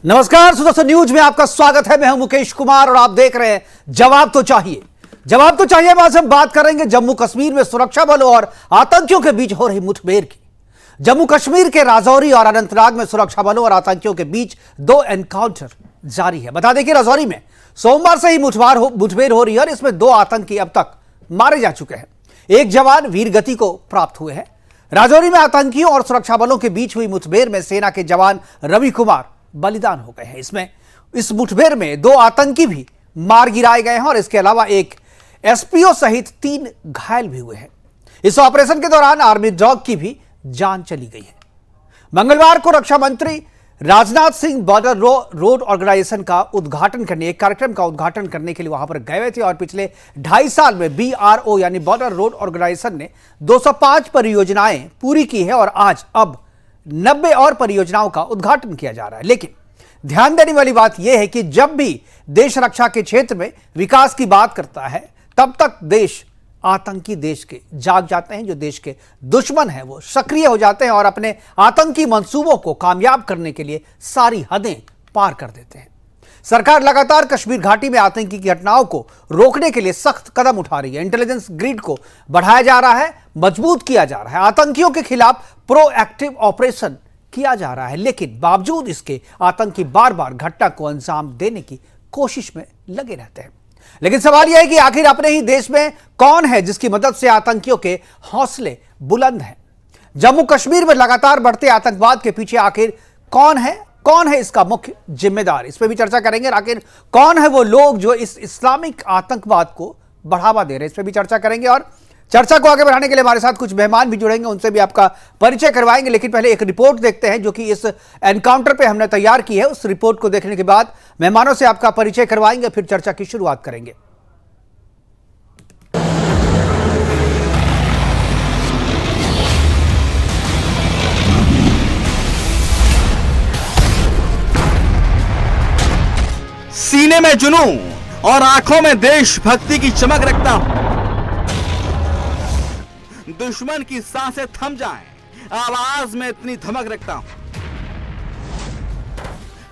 नमस्कार, सुदर्शन न्यूज में आपका स्वागत है। मैं हूं मुकेश कुमार और आप देख रहे हैं जवाब तो चाहिए। जवाब तो चाहिए में आज हम बात करेंगे जम्मू कश्मीर में सुरक्षा बलों और आतंकियों के बीच हो रही मुठभेड़ की। जम्मू कश्मीर के राजौरी और अनंतनाग में सुरक्षा बलों और आतंकियों के बीच दो एनकाउंटर जारी है। बता दें कि राजौरी में सोमवार से ही मुठभेड़ हो रही है और इसमें दो आतंकी अब तक मारे जा चुके हैं। एक जवान वीरगति को प्राप्त हुए हैं। राजौरी में आतंकियों और सुरक्षा बलों के बीच हुई मुठभेड़ में सेना के जवान रवि कुमार बलिदान हो गए हैं। इस मुठभेड़ में दो आतंकी भी मार गिराए गए हैं और इसके अलावा एक एसपीओ सहित 3 घायल भी हुए हैं। इस ऑपरेशन के दौरान आर्मी डॉग की भी जान चली गई है। मंगलवार को रक्षा मंत्री Rajnath Singh border road organisation का उद्घाटन करने, एक कार्यक्रम का उद्घाटन करने के लिए वहां पर गए हुए थे और पिछले 2.5 साल में BRO यानी बॉर्डर रोड ऑर्गेनाइजेशन ने 205 परियोजनाएं पूरी की है और आज अब 90 और परियोजनाओं का उद्घाटन किया जा रहा है। लेकिन ध्यान देने वाली बात यह है कि जब भी देश रक्षा के क्षेत्र में विकास की बात करता है तब तक आतंकी देश के जाग जाते हैं। जो देश के दुश्मन हैं वो सक्रिय हो जाते हैं और अपने आतंकी मंसूबों को कामयाब करने के लिए सारी हदें पार कर देते हैं। सरकार लगातार कश्मीर घाटी में आतंकी की घटनाओं को रोकने के लिए सख्त कदम उठा रही है। इंटेलिजेंस ग्रिड को बढ़ाया जा रहा है, मजबूत किया जा रहा है, आतंकियों के खिलाफ प्रोएक्टिव ऑपरेशन किया जा रहा है। लेकिन बावजूद इसके आतंकी बार बार घटना को अंजाम देने की कोशिश में लगे रहते हैं। लेकिन सवाल यह है कि आखिर अपने ही देश में कौन है जिसकी मदद से आतंकियों के हौसले बुलंद हैं। जम्मू कश्मीर में लगातार बढ़ते आतंकवाद के पीछे आखिर कौन है इसका मुख्य जिम्मेदार, इस पर भी चर्चा करेंगे। आखिर कौन है वो लोग जो इस इस्लामिक आतंकवाद को बढ़ावा दे रहे हैं, इस पर भी चर्चा करेंगे। और चर्चा को आगे बढ़ाने के लिए हमारे साथ कुछ मेहमान भी जुड़ेंगे, उनसे भी आपका परिचय करवाएंगे। लेकिन पहले एक रिपोर्ट देखते हैं जो कि इस एनकाउंटर पे हमने तैयार की है। उस रिपोर्ट को देखने के बाद मेहमानों से आपका परिचय करवाएंगे, फिर चर्चा की शुरुआत करेंगे। सीने में जुनून और आंखों में देशभक्ति की चमक रखता हूं। दुश्मन की सांसें थम जाएं, आवाज में इतनी धमक रखता हूं।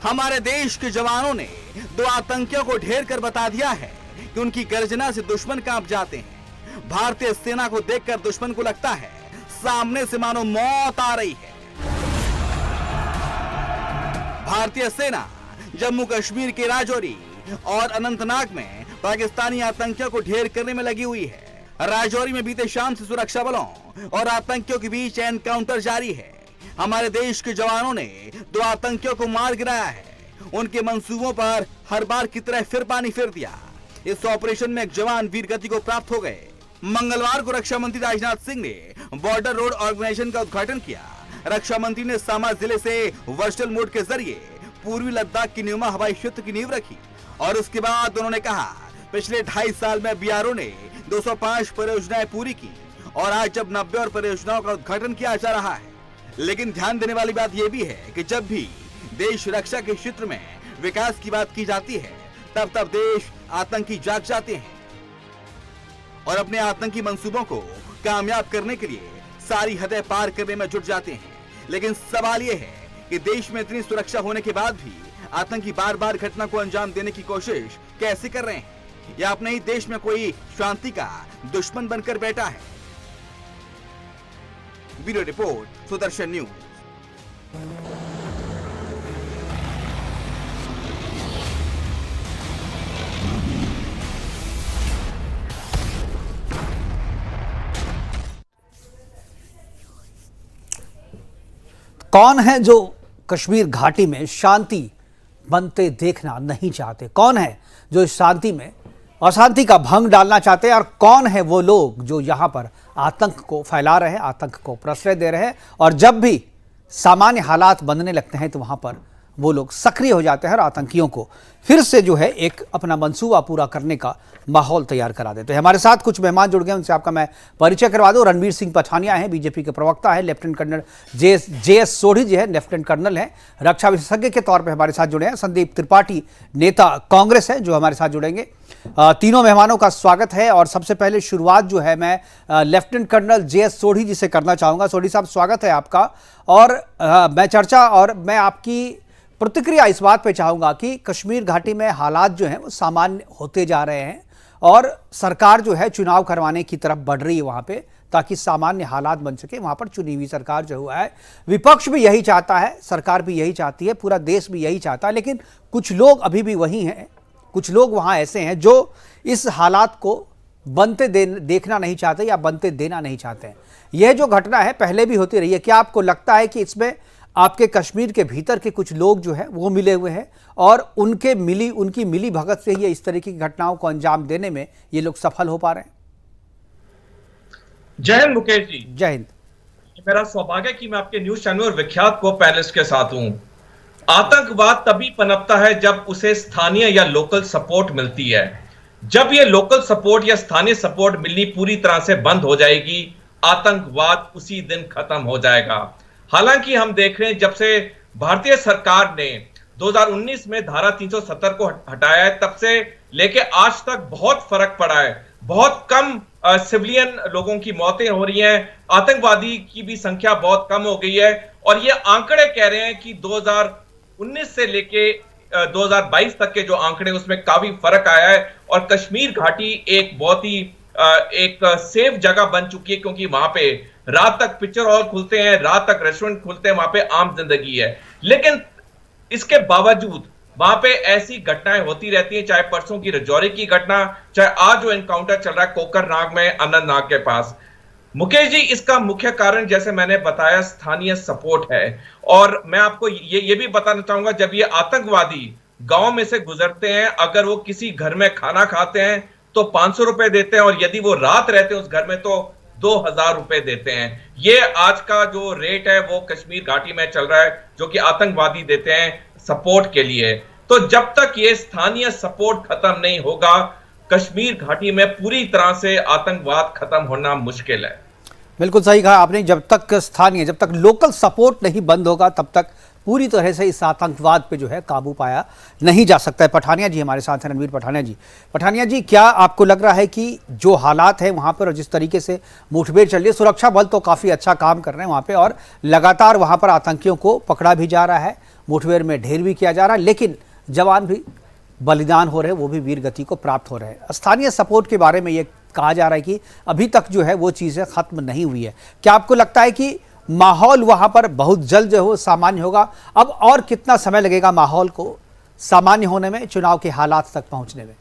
हमारे देश के जवानों ने दो आतंकियों को ढेर कर बता दिया है कि उनकी गर्जना से दुश्मन कांप जाते हैं। भारतीय सेना को देखकर दुश्मन को लगता है सामने से मानो मौत आ रही है। भारतीय सेना जम्मू कश्मीर के राजौरी और अनंतनाग में पाकिस्तानी आतंकियों को ढेर करने में लगी हुई है। राजौरी में बीते शाम से सुरक्षा बलों और आतंकियों के बीच एनकाउंटर जारी है। हमारे देश के जवानों ने दो आतंकियों को मार गिराया है। उनके मंसूबों पर हर बार की तरह फिर पानी फेर दिया। इस ऑपरेशन में एक जवान वीरगति को प्राप्त हो गए। मंगलवार को रक्षा मंत्री राजनाथ सिंह ने बॉर्डर रोड ऑर्गेनाइजेशन का उद्घाटन किया। रक्षा मंत्री ने सामा जिले से वर्चुअल मोड के जरिए पूर्वी लद्दाख की न्यूमा हवाई क्षेत्र की नींव रखी और उसके बाद उन्होंने कहा पिछले 2.5 साल में BRO ने 205 परियोजनाएं पूरी की और आज जब 90 और परियोजनाओं का उद्घाटन किया जा रहा है। लेकिन ध्यान देने वाली बात यह भी है कि जब भी देश रक्षा के क्षेत्र में विकास की बात की जाती है तब देश आतंकी जाग जाते हैं और अपने आतंकी मंसूबों को कामयाब करने के लिए सारी हदें पार करने में जुट जाते हैं। लेकिन सवाल यह है कि देश में इतनी सुरक्षा होने के बाद भी आतंकी बार बार घटना को अंजाम देने की कोशिश कैसे कर रहे हैं, या अपने ही देश में कोई शांति का दुश्मन बनकर बैठा है। Bureau report, Sudarshan news. कौन है जो कश्मीर घाटी में शांति बनते देखना नहीं चाहते? कौन है जो इस शांति में अशांति का भंग डालना चाहते हैं? और कौन है वो लोग जो यहां पर आतंक को फैला रहे हैं, आतंक को प्रश्रय दे रहे हैं? और जब भी सामान्य हालात बनने लगते हैं तो वहां पर वो लोग सक्रिय हो जाते हैं और आतंकियों को फिर से जो है एक अपना मंसूबा पूरा करने का माहौल तैयार करा देते हैं। हमारे साथ कुछ मेहमान जुड़ गए, उनसे आपका मैं परिचय करवा दूं। रणवीर सिंह पठानिया हैं, बीजेपी के प्रवक्ता है। लेफ्टिनेंट कर्नल JS सोढ़ी जी है, लेफ्टिनेंट कर्नल हैं, रक्षा विशेषज्ञ के तौर पर हमारे साथ जुड़े हैं। संदीप त्रिपाठी, नेता कांग्रेस है, जो हमारे साथ जुड़ेंगे। तीनों मेहमानों का स्वागत है और सबसे पहले शुरुआत जो है मैं लेफ्टिनेंट कर्नल JS सोढ़ी जी से करना चाहूँगा। सोढ़ी साहब, स्वागत है आपका। और मैं आपकी प्रतिक्रिया इस बात पे चाहूंगा कि कश्मीर घाटी में हालात जो हैं वो सामान्य होते जा रहे हैं और सरकार जो है चुनाव करवाने की तरफ बढ़ रही है वहां पे, ताकि सामान्य हालात बन सके। वहां पर चुनी हुई सरकार जो हुआ है, विपक्ष भी यही चाहता है, सरकार भी यही चाहती है, पूरा देश भी यही चाहता है, लेकिन कुछ लोग अभी भी वही हैं, कुछ लोग वहां ऐसे हैं जो इस हालात को देखना नहीं चाहते या बनते देना नहीं चाहते हैं। यह जो घटना है पहले भी होती रही है। क्या आपको लगता है कि इसमें आपके कश्मीर के भीतर के कुछ लोग जो है वो मिले हुए हैं और उनकी मिली भगत से ही इस तरह की घटनाओं को अंजाम देने में ये लोग सफल हो पा रहे हैं? जय हिंद मुकेश जी। जय हिंद। मेरा सौभाग्य है कि मैं आपके न्यूज चैनल और विख्यात को पैनलिस्ट के साथ हूं। आतंकवाद तभी पनपता है जब उसे स्थानीय या लोकल सपोर्ट मिलती है। जब ये लोकल सपोर्ट या स्थानीय सपोर्ट मिलनी पूरी तरह से बंद हो जाएगी, आतंकवाद उसी दिन खत्म हो जाएगा। हालांकि हम देख रहे हैं जब से भारतीय सरकार ने 2019 में धारा 370 को हटाया है, तब से लेके आज तक बहुत फर्क पड़ा है। बहुत कम सिविलियन लोगों की मौतें हो रही हैं, आतंकवादी की भी संख्या बहुत कम हो गई है। और ये आंकड़े कह रहे हैं कि 2019 से लेके 2022 तक के जो आंकड़े उसमें काफी फर्क आया है और कश्मीर घाटी एक बहुत ही एक सेफ जगह बन चुकी है, क्योंकि वहां पे रात तक पिक्चर हॉल खुलते हैं, रात तक रेस्टोरेंट खुलते हैं, वहां पे आम जिंदगी है। लेकिन इसके बावजूद वहां पे ऐसी घटनाएं होती रहती हैं, चाहे परसों की राजौरी की घटना, चाहे आज जो एनकाउंटर चल रहा है कोकरनाग में, अनंतनाग के पास। मुकेश जी, इसका मुख्य कारण जैसे मैंने बताया स्थानीय सपोर्ट है। और मैं आपको ये भी बताना चाहूंगा, जब ये आतंकवादी गांव में से गुजरते हैं, अगर वो किसी घर में खाना खाते हैं तो 500 रुपए देते हैं, और यदि वो रात रहते हैं उस घर में तो 2000 रुपए देते हैं। ये आज का जो रेट है वो कश्मीर घाटी में चल रहा है, जो कि आतंकवादी देते हैं सपोर्ट के लिए। तो जब तक ये स्थानीय सपोर्ट खत्म नहीं होगा, कश्मीर घाटी में पूरी तरह से आतंकवाद खत्म होना मुश्किल है। बिल्कुल सही कहा आपने। जब तक लोकल सपोर्ट नहीं बंद होगा, तब तक पूरी तरह से इस आतंकवाद पे जो है काबू पाया नहीं जा सकता है। पठानिया जी हमारे साथ हैं, रणवीर पठानिया जी। पठानिया जी, क्या आपको लग रहा है कि जो हालात है वहाँ पर और जिस तरीके से मुठभेड़ चल रही है, सुरक्षा बल तो काफ़ी अच्छा काम कर रहे हैं वहाँ पे और लगातार वहाँ पर आतंकियों को पकड़ा भी जा रहा है, मुठभेड़ में ढेर भी किया जा रहा है, लेकिन जवान भी बलिदान हो रहे हैं, वो भी वीर गति को प्राप्त हो रहे हैं। स्थानीय सपोर्ट के बारे में ये कहा जा रहा है कि अभी तक जो है वो चीज़ें खत्म नहीं हुई है। क्या आपको लगता है कि माहौल वहां पर बहुत जल्द जो है सामान्य होगा? अब और कितना समय लगेगा माहौल को सामान्य होने में, चुनाव के हालात तक पहुंचने में?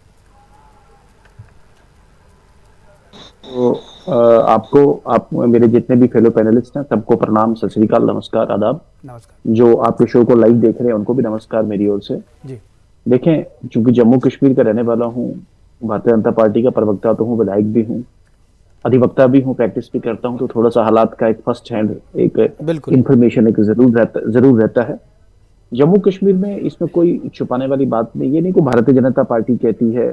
तो आप मेरे जितने भी फेलो पैनलिस्ट हैं सबको प्रणाम, सत श्री अकाल, नमस्कार, आदाब। नमस्कार। जो आपके शो को लाइव देख रहे हैं उनको भी नमस्कार मेरी ओर से जी। देखें, चूंकि जम्मू कश्मीर का रहने वाला हूँ, भारतीय जनता पार्टी का प्रवक्ता तो हूँ, विधायक भी हूँ, अधिवक्ता भी हूँ, प्रैक्टिस भी करता हूँ, तो थोड़ा सा हालात का एक फर्स्ट हैंड एक इंफॉर्मेशन एक जरूर रहता है। जम्मू कश्मीर में इसमें कोई छुपाने वाली बात नहीं। ये नहीं को भारतीय जनता पार्टी कहती है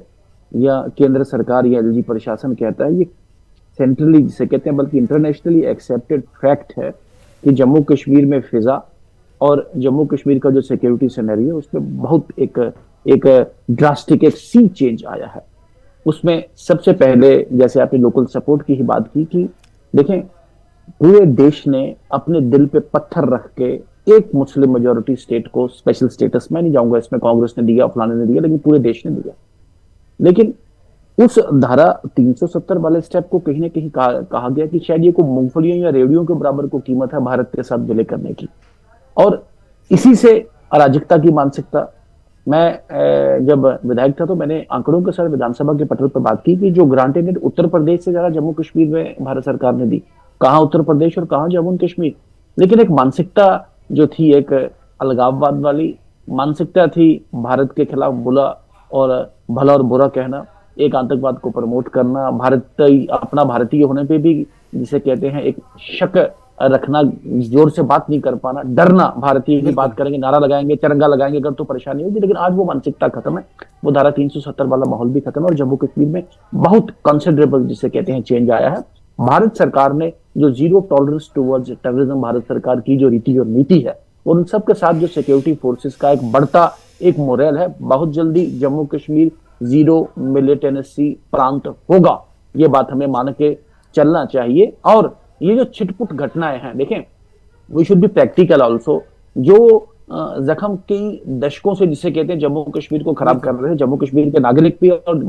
या केंद्र सरकार या एलजी प्रशासन कहता है, ये सेंट्रली जिसे कहते हैं बल्कि इंटरनेशनली एक्सेप्टेड फैक्ट है कि जम्मू कश्मीर में फिजा और जम्मू कश्मीर का जो सिक्योरिटी सिनेरियो उसमें बहुत एक ड्रास्टिक एक सी चेंज आया है। उसमें सबसे पहले जैसे आपने लोकल सपोर्ट की ही बात की कि देखें, पूरे देश ने अपने दिल पे पत्थर रख के एक मुस्लिम मेजॉरिटी स्टेट को स्पेशल स्टेटस, मैं नहीं जाऊंगा इसमें कांग्रेस ने दिया, फलाने ने दिया, लेकिन पूरे देश ने दिया। लेकिन उस धारा 370 वाले स्टेप को कहीं ना कहीं कहा गया कि शायद ये को मूंगफलियों या रेवड़ियों के बराबर को कीमत है भारत के साथ विलय करने की, और इसी से अराजकता की मानसिकता। मैं जब विधायक था तो मैंने आंकड़ों के साथ विधानसभा के पटल पर बात की कि जो ग्रांटेड एड उत्तर प्रदेश से ज्यादा जम्मू कश्मीर में भारत सरकार ने दी, कहां उत्तर प्रदेश और कहां जम्मू कश्मीर। लेकिन एक मानसिकता जो थी, एक अलगाववाद वाली मानसिकता थी, भारत के खिलाफ बुरा और भला और बुरा कहना, एक आतंकवाद को प्रमोट करना, अपना भारतीय होने पे भी जिसे कहते हैं एक शक रखना, जोर से बात नहीं कर पाना, डरना, भारतीय की बात करेंगे, नारा लगाएंगे, तिरंगा लगाएंगे अगर तो परेशानी होगी। लेकिन आज वो मानसिकता खत्म है, वो धारा 370 वाला माहौल भी खत्म है और जम्मू कश्मीर में बहुत कंसिडरेबल जिसे कहते हैं चेंज आया है। भारत सरकार ने जो zero tolerance towards terrorism Bharat सरकार की जो रीति और नीति है, और उन सबके साथ जो सिक्योरिटी फोर्सेस का एक बढ़ता एक मोरल है, बहुत जल्दी जम्मू कश्मीर जीरो मिलिटेंसी प्रांत होगा, ये बात हमें मान के चलना चाहिए। और ये जो छिटपुट घटनाएं हैं, देखें, we should be practical also. जो जख्म कई दशकों से जिसे कहते हैं जम्मू कश्मीर को खराब कर रहे हैं, जम्मू कश्मीर के नागरिक भी और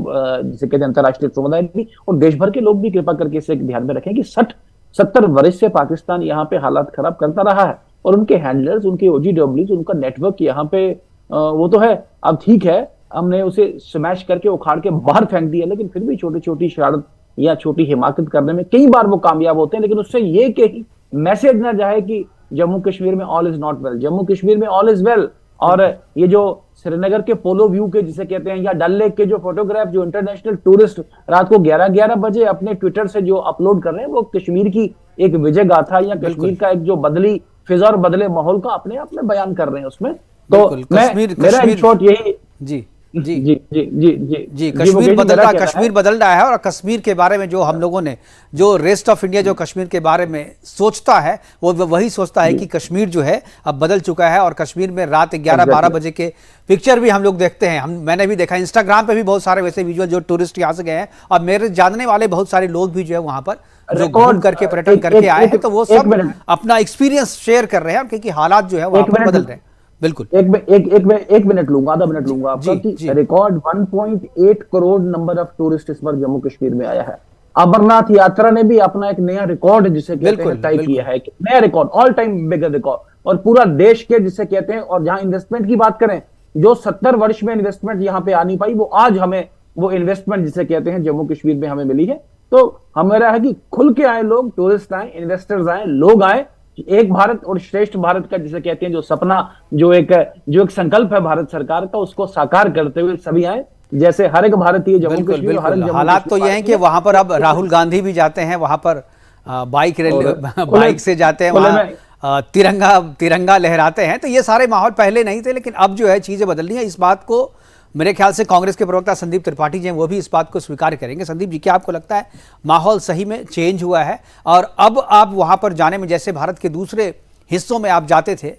जिसे कहते हैं अंतर्राष्ट्रीय समुदाय भी और देश भर के लोग भी कृपा करके इसे ध्यान में रखें कि 60-70 वर्ष से पाकिस्तान यहाँ पे हालात खराब करता रहा है और उनके हैंडलर्स, उनके ओजीडब्ल्यूज, उनका नेटवर्क यहाँ पे वो तो है। अब ठीक है, हमने उसे स्मैश करके उखाड़ के बाहर फेंक दिया, लेकिन फिर भी छोटी छोटी शरारत या छोटी हिमाकत करने में कई बार वो कामयाब होते हैं। लेकिन उससे ये कहीं मैसेज ना जाए कि जम्मू कश्मीर में all is not well. Jammu Kashmir में ऑल इज वेल। और ये जो श्रीनगर के पोलो व्यू के जिसे कहते हैं या डल लेक के जो फोटोग्राफ जो इंटरनेशनल टूरिस्ट रात को 11-11 बजे अपने ट्विटर से जो अपलोड कर रहे हैं, वो कश्मीर की एक विजय गाथा या कश्मीर का एक जो बदली फिजा और बदले माहौल का अपने आप में बयान कर रहे हैं उसमें। तो मेरा इन शॉर्ट यही जी जी जी जी जी जी जी कश्मीर बदल रहा है। और कश्मीर के बारे में जो हम लोगों ने जो रेस्ट ऑफ इंडिया जो कश्मीर के बारे में सोचता है वो वही सोचता है कि कश्मीर जो है अब बदल चुका है। और कश्मीर में रात 11-12 बजे के पिक्चर भी हम लोग देखते हैं। मैंने भी देखा, इंस्टाग्राम पे भी बहुत सारे वैसे विजुअल जो टूरिस्ट यहाँ से गए हैं और मेरे जानने वाले बहुत सारे लोग भी जो है वहां पर जो घूम करके पर्यटन करके आए हैं, तो वो सब अपना एक्सपीरियंस शेयर कर रहे हैं क्योंकि हालात जो है वहां पर बदल रहे हैं। बिल्कुल एक मिनट लूंगा, आधा मिनट लूंगा आपका कि record 1.8 crore number of tourist इस बार जम्मू कश्मीर में आया है। अमरनाथ यात्रा ने भी अपना एक नया रिकॉर्ड जिसे कहते हैं तय किया है, नया रिकॉर्ड, ऑल टाइम बिगर रिकॉर्ड। और पूरा देश के जिसे कहते हैं, और जहां इन्वेस्टमेंट की बात करें, जो 70 वर्ष में इन्वेस्टमेंट यहाँ पे आ नहीं पाई, वो आज हमें वो इन्वेस्टमेंट जिसे कहते हैं जम्मू कश्मीर में हमें मिली है। तो हमारा है कि खुल के आए लोग, टूरिस्ट आए, इन्वेस्टर्स आए, लोग आए, एक भारत और श्रेष्ठ भारत का जिसे कहते हैं जो सपना, जो एक संकल्प है भारत सरकार का, उसको साकार करते हुए सभी आए। जैसे हर एक भारतीय जम्मू कश्मीर, हालात तो ये हैं कि वहां पर अब राहुल गांधी भी जाते हैं, वहां पर बाइक से जाते हैं, वहां तिरंगा लहराते हैं। तो ये सारे माहौल पहले नहीं थे, लेकिन अब जो है चीजें बदल रही हैं। इस बात को मेरे ख्याल से कांग्रेस के प्रवक्ता संदीप त्रिपाठी जी हैं, वो भी इस बात को स्वीकार करेंगे। संदीप जी, क्या आपको लगता है माहौल सही में चेंज हुआ है और अब आप वहां पर जाने में, जैसे भारत के दूसरे हिस्सों में आप जाते थे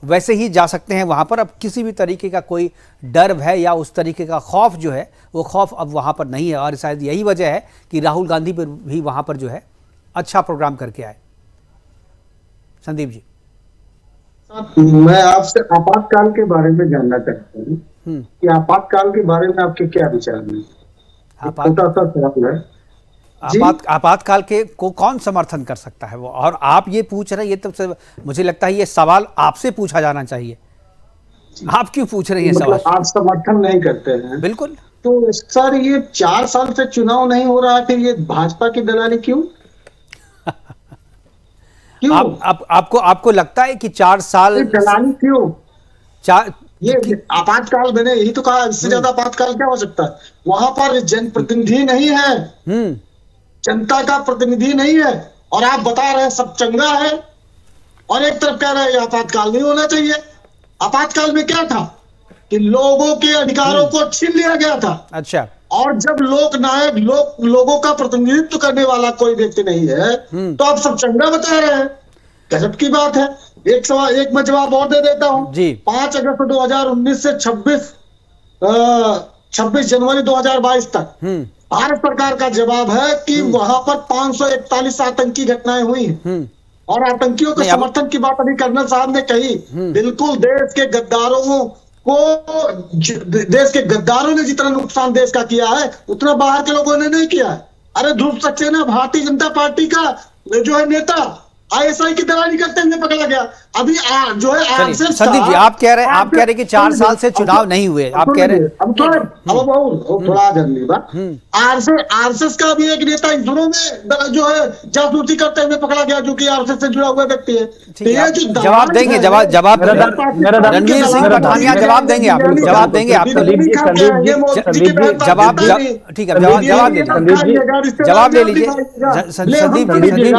वैसे ही जा सकते हैं वहां पर? अब किसी भी तरीके का कोई डर है या उस तरीके का खौफ जो है वो खौफ अब वहां पर नहीं है। और शायद यही वजह है कि राहुल गांधी पर भी वहां पर जो है अच्छा प्रोग्राम करके आए। संदीप जी, मैं आपसे आपातकाल के बारे में जानना चाहता हूँ कि आपातकाल के बारे में आपके क्या विचार हैं? छोटा सा सवाल है। आपातकाल के को कौन समर्थन कर सकता है वो? और आप ये पूछ रहे हैं, ये तो मुझे लगता है ये सवाल आपसे पूछा जाना चाहिए। आप क्यों पूछ रहे हैं सवाल? आप समर्थन नहीं करते हैं? बिल्कुल। तो सर, ये 4 साल से चुनाव नहीं हो रहा है, फिर ये भाजपा की दलाली क्यों? आपको लगता है कि 4 साल दलाली क्यों? ये आपातकाल मैंने यही तो कहा, इससे ज्यादा आपातकाल क्या हो सकता है? वहां पर जनप्रतिनिधि नहीं है, जनता का प्रतिनिधि नहीं है, और आप बता रहे हैं सब चंगा है, और एक तरफ कह रहे हैं आपातकाल नहीं होना चाहिए। आपातकाल में क्या था कि लोगों के अधिकारों को छीन लिया गया था। अच्छा। और जब लोकनायक लोगों का प्रतिनिधित्व करने वाला कोई व्यक्ति नहीं है तो आप सब चंगा बता रहे हैं। गजब की बात है। एक मैं जवाब और दे देता हूं। 5 अगस्त 2019 से 26 जनवरी 2022 तक भारत सरकार का जवाब है कि वहां पर 541 आतंकी घटनाएं हुई हैं। और आतंकियों के समर्थन की बात अभी कर्नल साहब ने कही। बिल्कुल, देश के गद्दारों ने जितना नुकसान देश का किया है उतना बाहर के लोगों ने नहीं किया है। अरे ध्रुव सक्सेना भारतीय जनता पार्टी का जो है नेता आईएसआई की दलाली करते हुए पकड़ा गया। अभी जो है संदीप जी, आप कह रहे हैं कि 4 साल से चुनाव नहीं हुए। आप कह रहे हैं अब थोड़ा जल्दी बात। आरएसएस का भी एक नेता इन दिनों में जो है जासूसी करते हुए पकड़ा गया, जो कि आरएसएस से जुड़ा हुआ व्यक्ति है। जवाब देंगे, जवाब रणवीर सिंह पठानिया जवाब देंगे। आप जवाब देंगे, आपको जवाब, ठीक है, जवाब ले लीजिए। संदीप जी,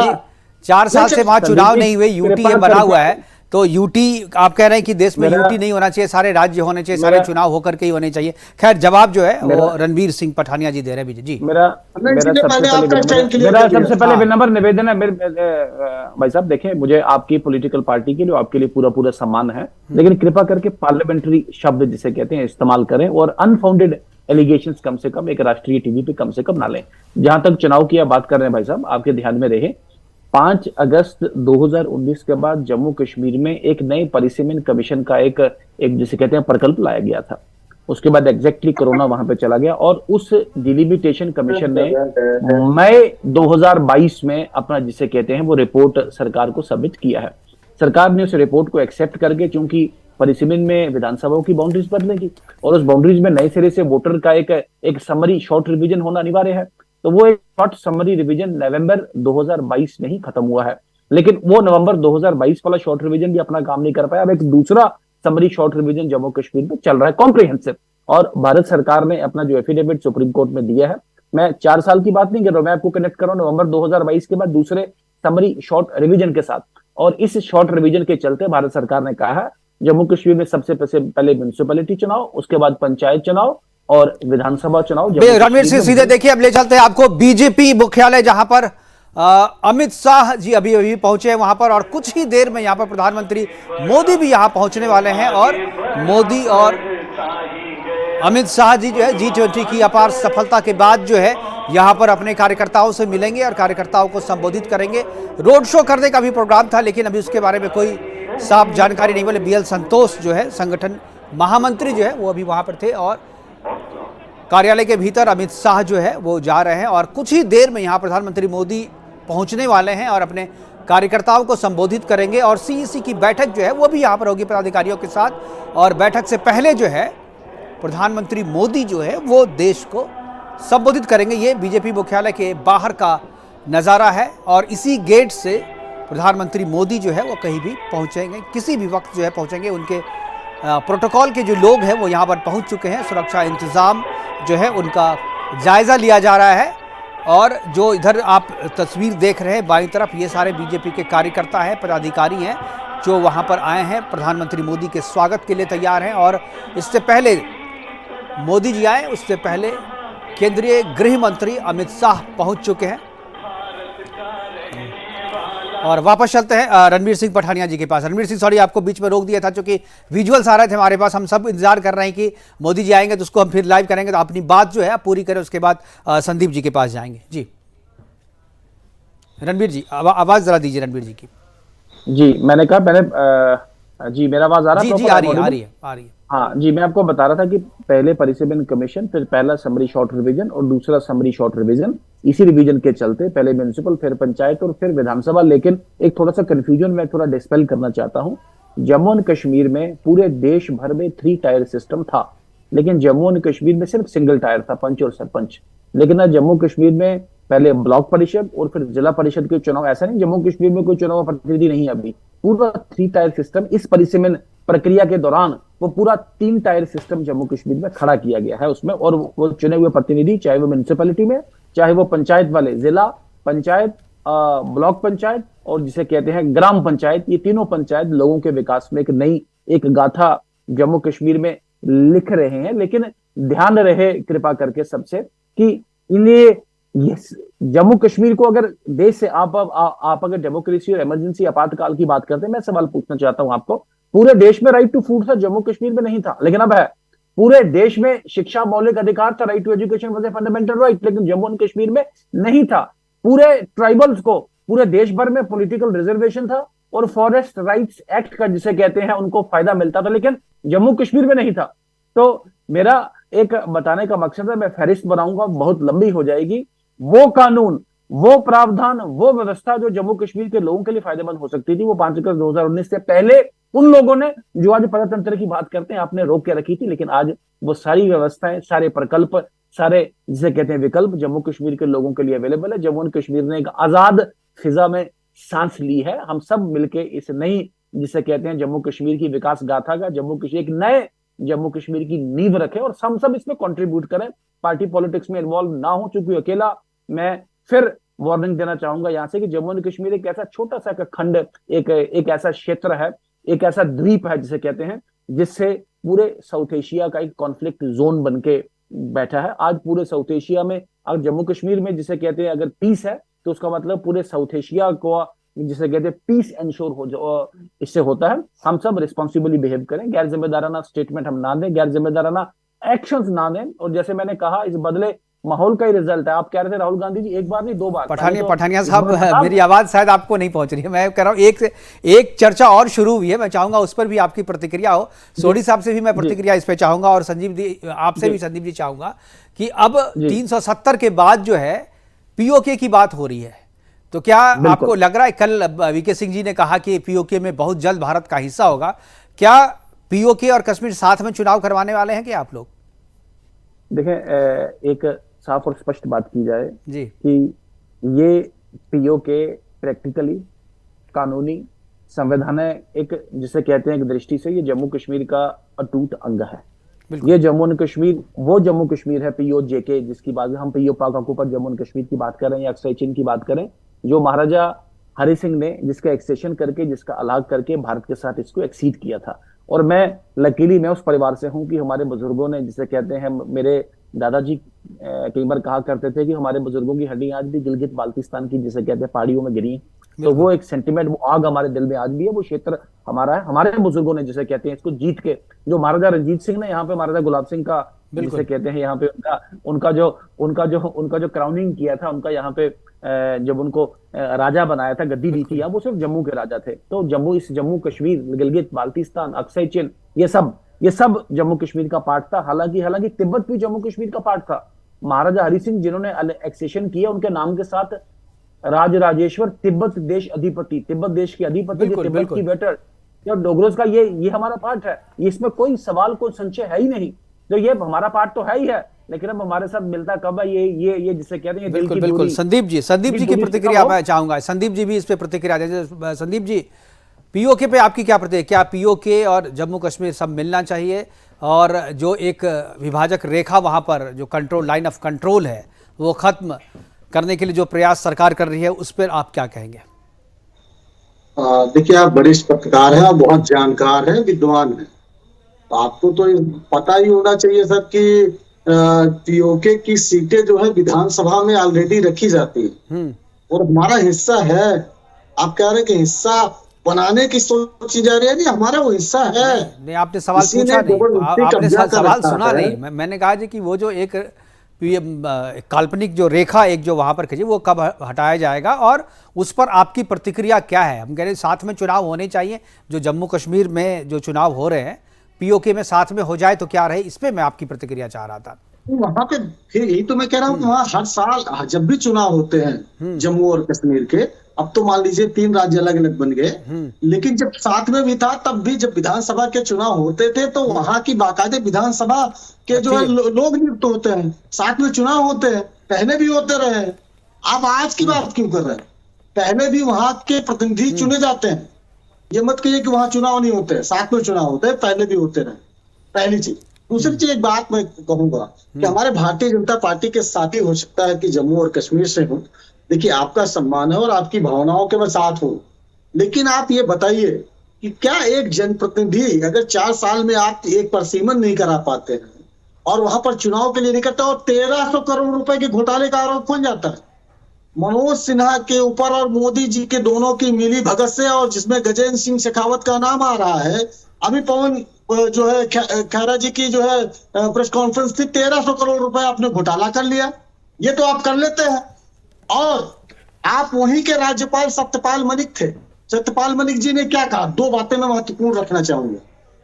4 साल से वहां चुनाव नहीं हुए, यूटी बना हुआ है, तो यूटी आप कह रहे हैं कि देश में यूटी नहीं होना चाहिए, सारे राज्य होने चाहिए, सारे चुनाव होकर के ही होने चाहिए। खैर, जवाब जो है वो रणवीर सिंह पठानिया जी दे रहे हैं। जी, मेरा सबसे पहले विनम्र निवेदन है भाई साहब, देखें, मुझे आपकी पॉलिटिकल पार्टी के लिए आपके लिए पूरा सम्मान है, लेकिन कृपा करके पार्लियामेंट्री शब्द जिसे कहते हैं इस्तेमाल करें और अनफाउंडेड एलिगेशंस कम से कम एक राष्ट्रीय टीवी पे कम से कम ना लें। जहां तक चुनाव की आप बात कर रहे हैं भाई साहब, आपके ध्यान में रहे 5 अगस्त 2019 के बाद जम्मू कश्मीर में एक नए परिसीमन कमीशन का एक जिसे कहते हैं प्रकल्प लाया गया था। उसके बाद एग्जैक्टली कोरोना वहां पे चला गया और उस डिलिमिटेशन कमीशन ने मई 2022 में अपना जिसे कहते हैं वो रिपोर्ट सरकार को सबमिट किया है। सरकार ने उस रिपोर्ट को एक्सेप्ट करके, चूंकि परिसीमन में विधानसभाओं की बाउंड्रीज बदलेगी और उस बाउंड्रीज में नए सिरे से वोटर का एक समरी शॉर्ट रिवीजन होना अनिवार्य है, तो वो एक शॉर्ट समरी रिवीजन नवंबर 2022 में ही खत्म हुआ है। लेकिन वो नवंबर 2022 वाला शॉर्ट रिवीजन भी अपना काम नहीं कर पाया। अब एक दूसरा summary short revision Jammu Kashmir में चल रहा है, कॉम्प्रिहेंसिव, और भारत सरकार ने अपना जो एफिडेविट सुप्रीम कोर्ट में दिया है, मैं 4 साल की बात नहीं कर रहा हूं, मैं आपको कनेक्ट कर रहा हूं नवंबर 2022 के बाद दूसरे समरी शॉर्ट रिवीजन के साथ। और इस शॉर्ट रिवीजन के चलते भारत सरकार ने कहा है जम्मू कश्मीर में सबसे पहले म्युनिसिपैलिटी चुनाव, उसके बाद पंचायत चुनाव और विधानसभा चुनाव। रणवीर सिंह सीधे देखिए, अब ले चलते हैं आपको बीजेपी मुख्यालय, जहां पर अमित शाह जी अभी अभी पहुंचे हैं वहां पर, और कुछ ही देर में यहां पर प्रधानमंत्री मोदी भी यहां पहुंचने वाले हैं। और मोदी और अमित शाह जी जो है G20 की अपार सफलता के बाद जो है यहां पर अपने कार्यकर्ताओं से मिलेंगे और कार्यकर्ताओं को संबोधित करेंगे। रोड शो करने का भी प्रोग्राम था, लेकिन अभी उसके बारे में कोई साफ जानकारी नहीं मिली। BL संतोष जो है संगठन महामंत्री जो है वो अभी वहां पर थे, और कार्यालय के भीतर अमित शाह जो है वो जा रहे हैं और कुछ ही देर में यहाँ प्रधानमंत्री मोदी पहुंचने वाले हैं और अपने कार्यकर्ताओं को संबोधित करेंगे। और CEC की बैठक जो है वो भी यहाँ पर होगी पदाधिकारियों के साथ, और बैठक से पहले जो है प्रधानमंत्री मोदी जो है वो देश को संबोधित करेंगे। ये बीजेपी मुख्यालय के बाहर का नज़ारा है, और इसी गेट से प्रधानमंत्री मोदी जो है वो कहीं भी पहुँचेंगे, किसी भी वक्त जो है पहुँचेंगे। उनके प्रोटोकॉल के जो लोग हैं वो यहाँ पर पहुँच चुके हैं। सुरक्षा इंतज़ाम जो है उनका जायज़ा लिया जा रहा है। और जो इधर आप तस्वीर देख रहे हैं बाईं तरफ, ये सारे बीजेपी के कार्यकर्ता हैं, पदाधिकारी हैं जो वहाँ पर आए हैं, प्रधानमंत्री मोदी के स्वागत के लिए तैयार हैं। और इससे पहले मोदी जी आए, उससे पहले केंद्रीय गृह मंत्री अमित शाह पहुँच चुके हैं। और वापस चलते हैं रणवीर सिंह पठानिया जी के पास। रणवीर सिंह, सॉरी आपको बीच में रोक दिया था, क्योंकि विजुअल्स आ रहे थे हमारे पास, हम सब इंतजार कर रहे हैं कि मोदी जी आएंगे तो उसको हम फिर लाइव करेंगे, तो अपनी बात जो है पूरी करें, उसके बाद संदीप जी के पास जाएंगे। जी रणवीर जी, आवाज जरा दीजिए रणवीर जी की। जी मैंने कहा जी मेरा आवाज आ रहा है? जी आ रही है। हाँ जी, मैं आपको बता रहा था कि पहले परिसीमन कमीशन, फिर पहला समरी शॉर्ट रिवीजन और दूसरा समरी शॉर्ट रिवीजन। इसी रिवीजन के चलते पहले म्युनिसिपल, फिर पंचायत और फिर विधानसभा। लेकिन एक थोड़ा सा कंफ्यूजन मैं थोड़ा डिस्पेल करना चाहता हूँ। जम्मू एंड कश्मीर में पूरे देश भर में 3 टायर सिस्टम था, लेकिन जम्मू एंड कश्मीर में सिर्फ सिंगल टायर था, पंच और सरपंच। लेकिन आज जम्मू कश्मीर में पहले ब्लॉक परिषद और फिर जिला परिषद के चुनाव। ऐसा नहीं जम्मू कश्मीर में कोई चुनाव प्रतिनिधि नहीं है अभी, पूरा 3 टायर सिस्टम इस परिसीमन प्रक्रिया के दौरान वो पूरा 3 टायर सिस्टम जम्मू कश्मीर में खड़ा किया गया है उसमें। और वो चुने हुए प्रतिनिधि, चाहे वो म्युनिसिपैलिटी में, चाहे वो पंचायत वाले, जिला पंचायत, ब्लॉक पंचायत और जिसे कहते हैं ग्राम पंचायत, ये तीनों पंचायत लोगों के विकास में एक नई गाथा जम्मू कश्मीर में लिख रहे हैं। लेकिन ध्यान रहे कृपा करके सबसे कि इन्हें जम्मू कश्मीर को अगर देश से आप अगर डेमोक्रेसी और इमरजेंसी आपातकाल की बात करते हैं, मैं सवाल पूछना चाहता हूं आपको। पूरे देश में राइट टू फूड था, जम्मू कश्मीर में नहीं था, लेकिन अब है। पूरे देश में शिक्षा मौलिक अधिकार था, right to education was a fundamental right, लेकिन जम्मू एंड कश्मीर में नहीं था। पूरे ट्राइबल्स को पूरे देश भर में पॉलिटिकल रिजर्वेशन था और फॉरेस्ट राइट्स एक्ट का जिसे कहते हैं उनको फायदा मिलता था, लेकिन जम्मू कश्मीर में नहीं था। तो मेरा एक बताने का मकसद है, मैं फहरिस्त बनाऊंगा, बहुत लंबी हो जाएगी। वो कानून, वो प्रावधान, वो व्यवस्था जो जम्मू कश्मीर के लोगों के लिए फायदेमंद हो सकती थी, वो 5 अगस्त 2019 से पहले उन लोगों ने, जो आज प्रजातंत्र की बात करते हैं, आपने रोक के रखी थी। लेकिन आज वो सारी व्यवस्थाएं, सारे प्रकल्प, सारे जिसे कहते हैं विकल्प जम्मू कश्मीर के लोगों के लिए अवेलेबल है। जम्मू एंड कश्मीर ने एक आजाद फिजा में सांस ली है। हम सब मिलके इस नई जिसे कहते हैं जम्मू कश्मीर की विकास गाथा का, जम्मू कश्मीर, एक नए जम्मू कश्मीर की नींव रखें और हम सब इसमें कंट्रीब्यूट करें। पार्टी पॉलिटिक्स में इन्वॉल्व ना हो, चूंकि अकेला, मैं फिर वार्निंग देना चाहूंगा यहां से कि जम्मू एंड कश्मीर एक ऐसा छोटा सा खंड, एक ऐसा क्षेत्र है, एक ऐसा द्वीप है जिसे कहते हैं, जिससे पूरे साउथ एशिया का एक कॉन्फ्लिक्ट जोन बनके बैठा है। आज पूरे साउथ एशिया में, अगर जम्मू कश्मीर में जिसे कहते हैं अगर पीस है, तो उसका मतलब पूरे साउथ एशिया को जिसे कहते हैं पीस एंश्योर हो जो इससे होता है। हम सब रिस्पॉन्सिबली बिहेव करें, गैर जिम्मेदाराना स्टेटमेंट हम ना दें, गैर जिम्मेदाराना एक्शंस ना दें। और जैसे मैंने कहा, इस बदले माहौल का ही रिजल्ट है। आप कह रहे थे राहुल गांधी जी एक बार नहीं 2 बार। पठानिया साहब, मेरी आवाज शायद आपको नहीं पहुंच रही है। मैं कह रहा हूं एक चर्चा और शुरू हुई है, मैं चाहूंगा उस पर भी आपकी प्रतिक्रिया हो। सोढ़ी साहब से भी मैं प्रतिक्रिया इस पे चाहूंगा, और संदीप जी आपसे भी, संदीप जी, चाहूंगा कि अब 370 के बाद जो है पीओके की बात हो रही है, तो क्या आपको लग रहा है, कल वीके सिंह जी ने कहा कि पीओके में बहुत जल्द भारत का हिस्सा होगा, क्या पीओके और कश्मीर साथ में चुनाव करवाने वाले हैं क्या आप लोग? देखें, एक साफ और स्पष्ट बात की जाए जी कि ये पीओके प्रैक्टिकली, कानूनी, संवैधानिक, एक जिसे कहते हैं एक दृष्टि से ये जम्मू कश्मीर का अटूट अंग है। ये जम्मू एंड कश्मीर वो जम्मू कश्मीर है पीओजेके, जिसकी बात हम पीओ पाक ऑक्यूपाइड जम्मू एंड कश्मीर की बात करें या अक्सई चीन की बात करें, जो महाराजा हरि सिंह ने जिसका एक्सेशन करके, जिसका अलग करके भारत के साथ इसको एक्सीड किया था। और मैं लकीली मैं उस परिवार से हूं कि हमारे बुजुर्गों ने, जिसे कहते हैं, मेरे दादाजी कई बार कहा करते थे कि हमारे बुजुर्गों की हड्डी आज भी गिलगित बाल्टिस्तान की, जिसे कहते हैं, पहाड़ियों में गिरी है। तो वो एक सेंटिमेंट, वो आग हमारे दिल में आज भी है। वो क्षेत्र हमारा है, हमारे बुजुर्गों ने जिसे कहते हैं इसको जीत के, जो महाराजा रंजीत सिंह ने यहाँ पे महाराजा गुलाब सिंह का जिसे कहते हैं यहाँ पे उनका जो क्राउनिंग किया था, उनका यहाँ पे जब उनको राजा बनाया था, गद्दी दी थी यहाँ, वो सिर्फ जम्मू के राजा थे। तो जम्मू कश्मीर, गिलगित बाल्टिस्तान, अक्सई चीन, ये सब जम्मू कश्मीर का पार्ट था। हालांकि तिब्बत भी जम्मू कश्मीर का पार्ट था। महाराजा हरि सिंह जिन्होंने एक्सेशन किया, उनके नाम के साथ राजराजेश्वर तिब्बत देश अधिपति, तिब्बत देश के अधिपति, तिब्बत की बेटर डोगरोज का ये हमारा पार्ट है। इसमें कोई सवाल, कोई संशय है ही नहीं। तो ये हमारा पार्ट तो है ही है, लेकिन अब हमारे साथ मिलता कब है, ये जिसे कहते हैं दिल की बिल्कुल। संदीप जी की प्रतिक्रिया मैं चाहूंगा, संदीप जी भी इस पे प्रतिक्रिया दें। संदीप जी, पीओके पे आपकी क्या प्रतिक्रिया? क्या पीओके और जम्मू कश्मीर सब मिलना चाहिए, और जो एक विभाजक रेखा वहां पर जो कंट्रोल, लाइन ऑफ कंट्रोल है, वो खत्म करने के लिए जो प्रयास सरकार कर रही है, उस पर आप क्या कहेंगे? देखिए, आप बड़े पत्रकार हैं और बहुत जानकार हैं, विद्वान हैं, तो आपको तो पता ही होना चाहिए सर कि पीओके की सीटें जो है विधानसभा में ऑलरेडी रखी जाती है और हमारा हिस्सा है। आप कह रहे हैं कि हिस्सा बनाने की सोची जा रही है, नहीं, हमारा वो हिस्सा है। नहीं, आपने सवाल पूछा नहीं, आपने सवाल सुना नहीं। मैंने कहा कि वो जो एक काल्पनिक जो रेखा एक जो वहां पर खींची, वो कब हटाया जाएगा, और उस पर आपकी प्रतिक्रिया क्या है? हम कह रहे हैं साथ में चुनाव होने चाहिए, जो जम्मू कश्मीर में जो चुनाव हो रहे हैं पीओके में साथ में हो जाए तो क्या रहे, इस पे मैं आपकी प्रतिक्रिया चाह रहा था। वहां पे फिर यही तो मैं कह रहा हूँ, वहाँ हर साल जब भी चुनाव होते हैं जम्मू और कश्मीर के, अब तो मान लीजिए 3 राज्य अलग अलग बन गए, लेकिन जब साथ में भी था, तब भी जब विधानसभा के चुनाव होते थे तो वहां की बाकायदे विधानसभा के जो है लोग नियुक्त होते हैं, साथ में चुनाव होते हैं, पहले भी होते रहे। आप आज की बात क्यों कर रहे हैं? पहले भी वहां के प्रतिनिधि चुने जाते हैं। ये मत कहिए कि वहां चुनाव नहीं होते, साथ में चुनाव होते हैं, पहले भी होते रहे। पहली चीज। दूसरी चीज, एक बात मैं कहूंगा कि हमारे भारतीय जनता पार्टी के साथी हो सकता है कि जम्मू और कश्मीर से हो, देखिए आपका सम्मान है और आपकी भावनाओं के मैं साथ हूं, लेकिन आप ये बताइए कि क्या एक जनप्रतिनिधि अगर 4 साल में आप एक परसीमन नहीं करा पाते हैं और वहां पर चुनाव के लिए नहीं करता, और 1300 करोड़ रुपए के घोटाले का आरोप कौन जाता है मनोज सिन्हा के ऊपर और मोदी जी के दोनों की मिली भगत से, और जिसमें गजेंद्र सिंह शेखावत का नाम आ रहा है। अभी पवन जो है खैरा जी की जो है प्रेस कॉन्फ्रेंस थी, 1300 करोड़ रुपए आपने घोटाला कर लिया। ये तो आप कर लेते हैं। और आप वहीं के राज्यपाल सत्यपाल मलिक थे। सत्यपाल मलिक जी ने क्या कहा? 2 बातें मैं महत्वपूर्ण रखना चाहूंगा।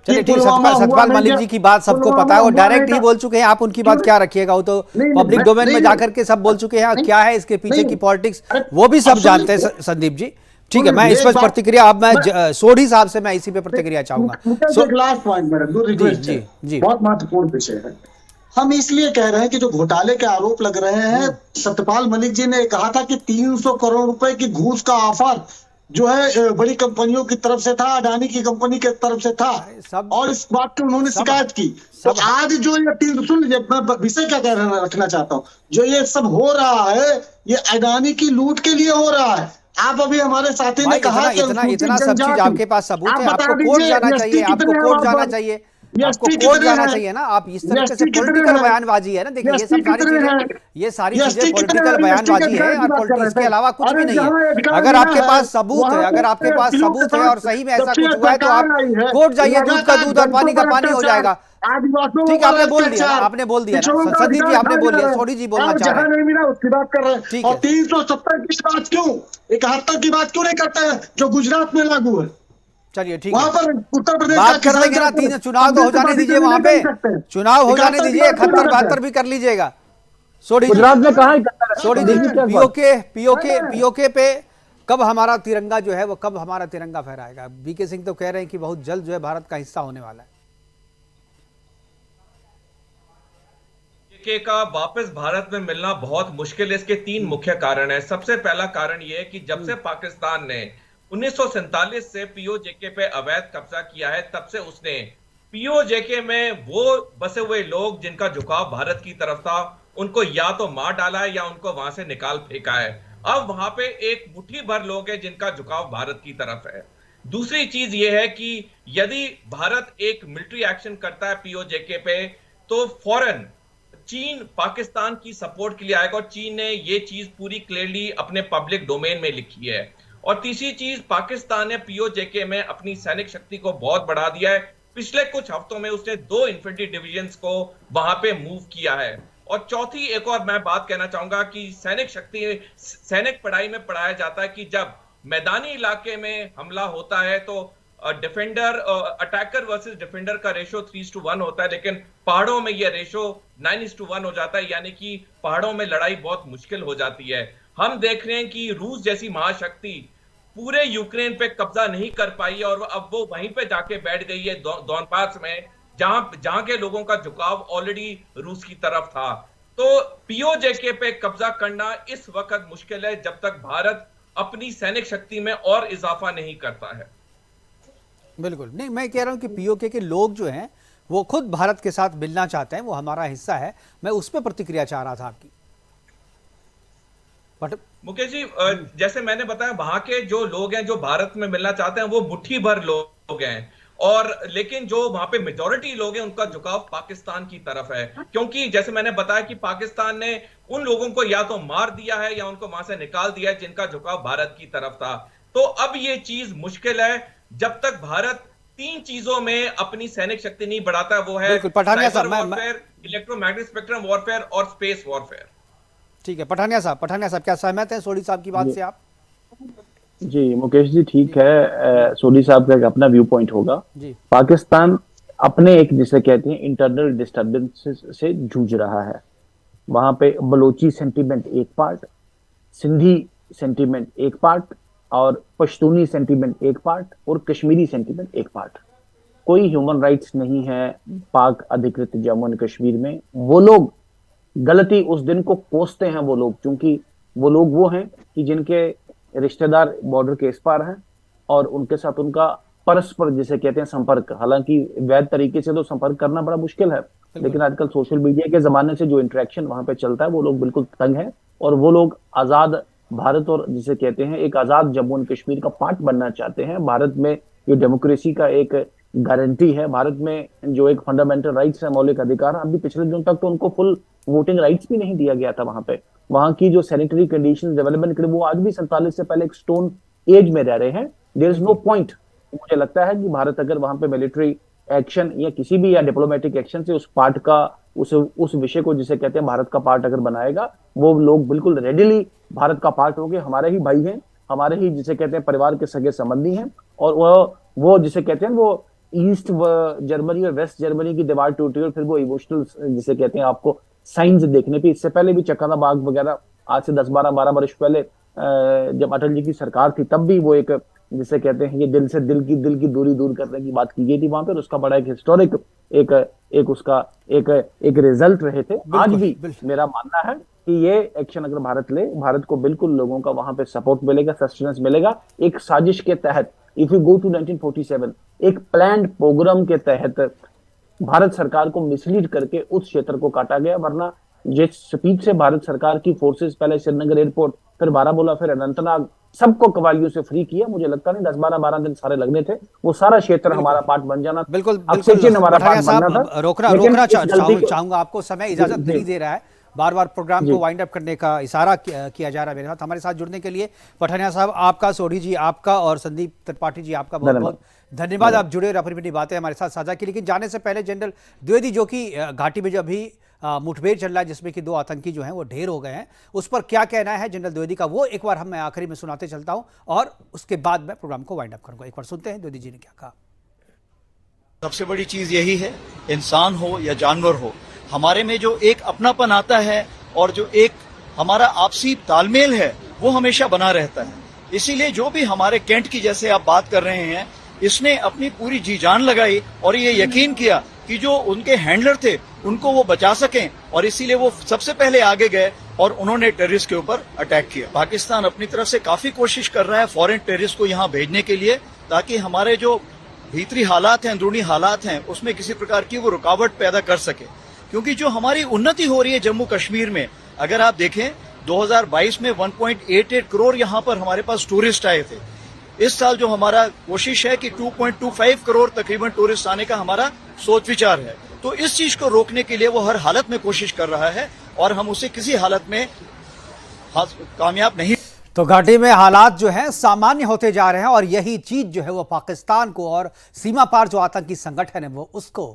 चलिए ठीक, सत्यपाल मलिक जी की बात सबको पता है, और डायरेक्ट ही बोल चुके हैं। आप उनकी बात क्या रखिएगा, वो तो पब्लिक डोमेन में जाकर के सब बोल चुके हैं। क्या है इसके पीछे की पॉलिटिक्स, वो भी सब जानते हैं संदीप जी। ठीक है, मैं इस पर प्रतिक्रिया, अब मैं सोढ़ी साहब से मैं इसी पे प्रतिक्रिया चाहूंगा। लास्ट पॉइंट मेरा बहुत महत्वपूर्ण विषय है। हम इसलिए कह रहे हैं कि जो घोटाले के आरोप लग रहे हैं, सत्यपाल मलिक जी ने कहा था कि 300 करोड़ रुपए की घूस का ऑफर जो है बड़ी कंपनियों की तरफ से था, अडानी की कंपनी की तरफ से था, और इस बात की उन्होंने शिकायत की। तो आज जो ये सुन लीजिए, मैं विषय क्या कह रखना चाहता हूँ, जो ये सब हो रहा है ये अडानी की लूट के लिए हो रहा है। आप अभी हमारे साथी ने कहा कि इतना सब चीज आपके पास सबूत है, आपको कोर्ट जाना चाहिए, आपको कोर्ट जाना चाहिए। आपको कोर्ट जाना चाहिए ना। आप इस तरीके से पॉलिटिकल बयानबाजी है ना, देखिए ये सब सारी चीजें पॉलिटिकल बयानबाजी है और इसके अलावा कुछ भी नहीं है। अगर आपके पास सबूत है, अगर आपके पास सबूत है और सही में ऐसा कुछ हुआ है तो आप कोर्ट जाइए, दूध का दूध और पानी का पानी हो जाएगा। ठीक है, आपने बोल दिया ना संदीप जी, आपने बोल दिया। सोडी जी बोलना चाह रहे हैं, नहीं मिला उसकी बात कर रहे हैं। ठीक और है। 370 की बात क्यों, 71 की बात क्यों नहीं करते हैं जो गुजरात में लागू है? चलिए ठीक वहां है, पर उत्तर प्रदेश बात कर लेंगे ना। तीन चुनाव तो हो जाने दीजिए, वहां पे चुनाव हो जाने दीजिए, 71-72 भी कर लीजिएगा। सोडी गुजरात में कहा है सोडी जी, पीओके पे कब हमारा तिरंगा जो है वो कब हमारा तिरंगा फहराएगा? बीके सिंह तो कह रहे हैं कि बहुत जल्द जो है भारत का हिस्सा होने वाला है। पीओके का वापस भारत में मिलना बहुत मुश्किल है। इसके 3 मुख्य कारण है। सबसे पहला कारण यह है कि जब से पाकिस्तान ने 1947 से पीओजेके पे अवैध कब्जा किया है, तब से उसने पीओजेके में वो बसे हुए लोग जिनका झुकाव भारत की तरफ था, उनको या तो मार डाला है या उनको वहां से निकाल फेंका है। अब वहां पे एक मुट्ठी भर लोग हैं जिनका झुकाव भारत की तरफ है। दूसरी चीज यह है कि यदि भारत एक मिलिट्री एक्शन करता है पीओजेके पे, तो फौरन चीन पाकिस्तान की सपोर्ट के लिए आएगा और चीन ने ये चीज पूरी क्लियरली अपने पब्लिक डोमेन में लिखी है। और तीसरी चीज, पाकिस्तान ने पीओजेके में अपनी सैनिक शक्ति को बहुत बढ़ा दिया है। पिछले कुछ हफ्तों में उसने 2 इन्फेंट्री डिविजन्स को वहां पे मूव किया है। और चौथी एक और मैं बात कहना चाहूंगा कि सैनिक पढ़ाई में पढ़ाया जाता है कि जब मैदानी इलाके में हमला होता है तो अटैकर वर्सेस डिफेंडर का रेशो 3:1 होता है, लेकिन पहाड़ों में यह रेशो 9:1 हो जाता है, यानी कि पहाड़ों में लड़ाई बहुत मुश्किल हो जाती है। हम देख रहे हैं कि रूस जैसी महाशक्ति पूरे यूक्रेन पे कब्जा नहीं कर पाई और अब वो वहीं पे जाके बैठ गई है डोनबास में, जहां के लोगों का झुकाव ऑलरेडी रूस की तरफ था। तो पीओजेके पे कब्जा करना इस वक्त मुश्किल है जब तक भारत अपनी सैनिक शक्ति में और इजाफा नहीं करता है। बिल्कुल नहीं, मैं कह रहा हूं कि पीओके के लोग जो हैं वो खुद भारत के साथ मिलना चाहते हैं, वो हमारा हिस्सा है। मैं उस पर प्रतिक्रिया चाह रहा था आपकी। मुकेश जी, जैसे मैंने बताया, वहां के जो लोग हैं जो भारत में मिलना चाहते हैं वो मुट्ठी भर लोग हैं, और लेकिन जो वहां पे मेजॉरिटी लोग हैं उनका झुकाव पाकिस्तान की तरफ है, क्योंकि जैसे मैंने बताया कि पाकिस्तान ने उन लोगों को या तो मार दिया है या उनको वहां से निकाल दिया है जिनका झुकाव भारत की तरफ था। तो अब ये चीज मुश्किल है जब तक भारत 3 चीजों में अपनी सैनिक शक्ति नहीं बढ़ाता है, वो है cyber warfare, electromagnetic spectrum warfare और स्पेस वॉरफेयर। ठीक है, पठानिया साहब क्या सहमत हैं सोडी साहब की बात से आप? जी मुकेश जी, ठीक है। सोडी साहब का एक अपना व्यू पॉइंट होगा जी। पाकिस्तान अपने एक जिसे कहते हैं इंटरनल डिस्टर्बेंसेस से जूझ रहा है। वहां पे बलोची सेंटीमेंट एक पार्ट, सिंधी सेंटीमेंट एक पार्ट, और पश्तूनी सेंटीमेंट एक पार्ट, और कश्मीरी सेंटीमेंट एक पार्ट। कोई ह्यूमन राइट्स नहीं है पाक अधिकृत जम्मू एंड कश्मीर में। वो लोग गलती उस दिन को कोसते हैं, वो लोग, क्योंकि वो लोग वो हैं कि जिनके रिश्तेदार बॉर्डर के इस पार हैं और उनके साथ उनका परस्पर जिसे कहते हैं संपर्क, हालांकि वैध तरीके से तो संपर्क करना बड़ा मुश्किल है, लेकिन आजकल सोशल मीडिया के जमाने से जो इंटरेक्शन वहां पे चलता है वो लोग बिल्कुल तंग है, और वो लोग आजाद भारत और जिसे कहते हैं एक आजाद जम्मू एंड कश्मीर का पार्ट बनना चाहते हैं। भारत में जो डेमोक्रेसी का एक गारंटी है, भारत में जो एक फंडामेंटल राइट्स है, मौलिक अधिकार, अभी पिछले दिनों तक तो उनको फुल वोटिंग राइट्स भी नहीं दिया गया था वहां पे। वहां की जो सैनिटरी कंडीशन डेवलपमेंट के लिए वो आज भी 47 से पहले एक स्टोन एज में रह रहे हैं। There is no point. मुझे लगता है कि भारत अगर वहां पे मिलिट्री एक्शन या किसी भी या डिप्लोमेटिक एक्शन से उस पार्ट का उस विषय को जिसे कहते हैं भारत का पार्ट अगर बनाएगा, वो लोग बिल्कुल रेडिली भारत का पार्ट हो गए। हमारे ही भाई हैं, हमारे ही जिसे कहते हैं परिवार के सगे संबंधी हैं, और वो जिसे कहते हैं वो ईस्ट जर्मनी और वेस्ट जर्मनी की दीवार टूटी और फिर वो इमोशनल जिसे कहते हैं आपको साइंस देखने पे, इससे पहले भी चक्काना बाग वगैरह आज से 10-12 वर्ष पहले जब अटल जी की सरकार थी तब भी वो एक जिसे कहते हैं ये दिल से दिल की दूरी दूर करने की बात की गई थी वहां पर। उसका बड़ा एक हिस्टोरिक एक उसका एक रिजल्ट रहे थे। आज भी मेरा मानना है कि ये एक्शन अगर भारत ले, भारत को बिल्कुल लोगों का वहां पे सपोर्ट मिलेगा, सस्टेनेंस मिलेगा। एक साजिश के तहत, इफ यू गो टू 1947, एक प्लान्ड प्रोग्राम के तहत भारत सरकार को मिसलीड करके उस क्षेत्र को काटा गया। वरना जिस स्पीड से भारत सरकार की फोर्सेस पहले श्रीनगर एयरपोर्ट, फिर बारामूला, फिर अनंतनाग, सबको कवालियों से फ्री किया। मुझे लगता नहीं 10-12 दिन सारे लगने थे, वो सारा क्षेत्र हमारा पार्ट बन जाना। बिल्कुल ऑक्सीजन हमारा पार्ट बनना था। रोकना चाहूंगा आपको, समय इजाजत नहीं दे रहा है, बार बार प्रोग्राम को वाइंड अप करने का इशारा किया जा रहा है मेरे साथ। हमारे साथ जुड़ने के लिए पठानिया साहब आपका, सोढ़ी जी आपका और संदीप त्रिपाठी जी आपका बहुत बहुत धन्यवाद। आप जुड़े और अपनी अपनी बातें हमारे साथ साझा की। लेकिन जाने से पहले जनरल द्विवेदी, जो कि घाटी में जो अभी मुठभेड़ चल रहा है जिसमें कि 2 आतंकी जो हैं वो ढेर हो गए हैं, उस पर क्या कहना है जनरल द्विवेदी का, वो एक बार मैं आखिरी में सुनाते चलता हूं और उसके बाद मैं प्रोग्राम को वाइंड अप करूंगा। एक बार सुनते हैं द्विवेदी जी ने क्या कहा। सबसे बड़ी चीज यही है, इंसान हो या जानवर हो, हमारे में जो एक अपनापन आता है और जो एक हमारा आपसी तालमेल है वो हमेशा बना रहता है। इसीलिए जो भी हमारे कैंट की जैसे आप बात कर रहे हैं, इसने अपनी पूरी जी जान लगाई और ये यकीन किया कि जो उनके हैंडलर थे उनको वो बचा सकें, और इसीलिए वो सबसे पहले आगे गए और उन्होंने टेररिस्ट के ऊपर अटैक किया। पाकिस्तान अपनी तरफ से काफी कोशिश कर रहा है फॉरेन टेररिस्ट को यहाँ भेजने के लिए, ताकि हमारे जो भीतरी हालात हैं, अंदरूनी हालात हैं, उसमें किसी प्रकार की वो रुकावट पैदा कर सके। क्योंकि जो हमारी उन्नति हो रही है जम्मू कश्मीर में, अगर आप देखें 2022 में 1.88 करोड़ यहाँ पर हमारे पास टूरिस्ट आए थे। इस साल जो हमारा कोशिश है कि 2.25 करोड़ तकरीबन टूरिस्ट आने का हमारा सोच विचार है। तो इस चीज को रोकने के लिए वो हर हालत में कोशिश कर रहा है और हम उसे किसी हालत में कामयाब नहीं। तो घाटी में हालात जो हैं सामान्य होते जा रहे हैं और यही चीज जो है वो पाकिस्तान को और सीमा पार जो आतंकी संगठन है वो उसको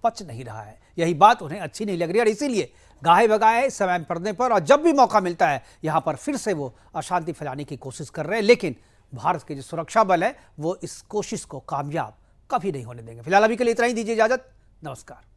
पच नहीं रहा है। यही बात उन्हें अच्छी नहीं लग रही और इसीलिए गाहे बगाहे समय पड़ने पर और जब भी मौका मिलता है यहां पर फिर से वो अशांति फैलाने की कोशिश कर रहे हैं। लेकिन भारत के जो सुरक्षा बल है वो इस कोशिश को कामयाब कभी नहीं होने देंगे। फिलहाल अभी के लिए इतना ही, दीजिए इजाजत, नमस्कार।